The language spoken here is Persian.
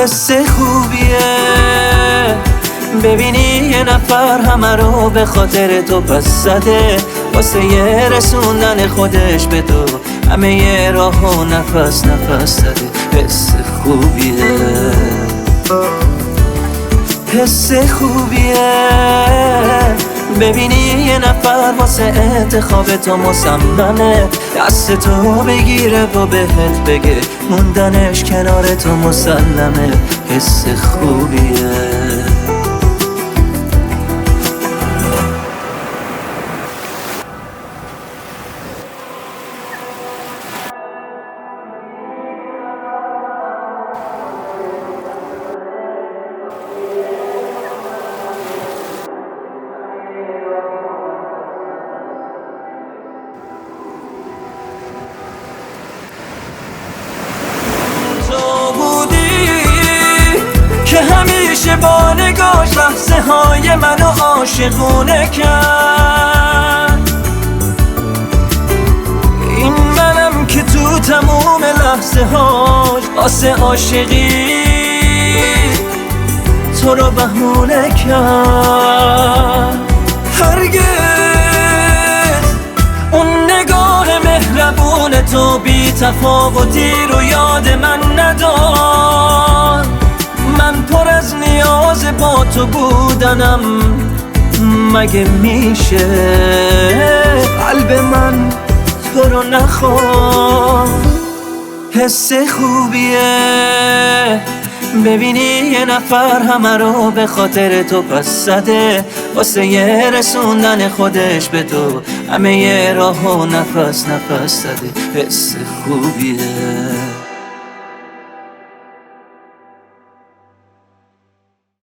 حس خوبیه ببینی یه نفر همه رو به خاطر تو پس زده، واسه یه رسوندن خودش به تو همه یه راه و نفس نفس زده. حس خوبیه، حس خوبیه ببینی یه نفر واسه انتخاب تو مصممه، دست تو بگیره و بهت بگه موندنش کنار تو مسلمه. حس خوبیه. که همیشه با نگاش لحظه های منو عاشقونه کرد، این منم که تو تموم لحظه هاش واسه عاشقی تو رو بهونه کرد. هرگز اون نگاه مهربون تو بی تفاوتی رو یاد من نداد. من پر از نیاز با تو بودنم، مگه میشه قلب من تو رو نخواد؟ حس خوبیه ببینی یه نفر همه رو به خاطر تو پس زده، واسه یه رسوندن خودش به تو همه یه راه و نفس نفس زده. حس خوبیه.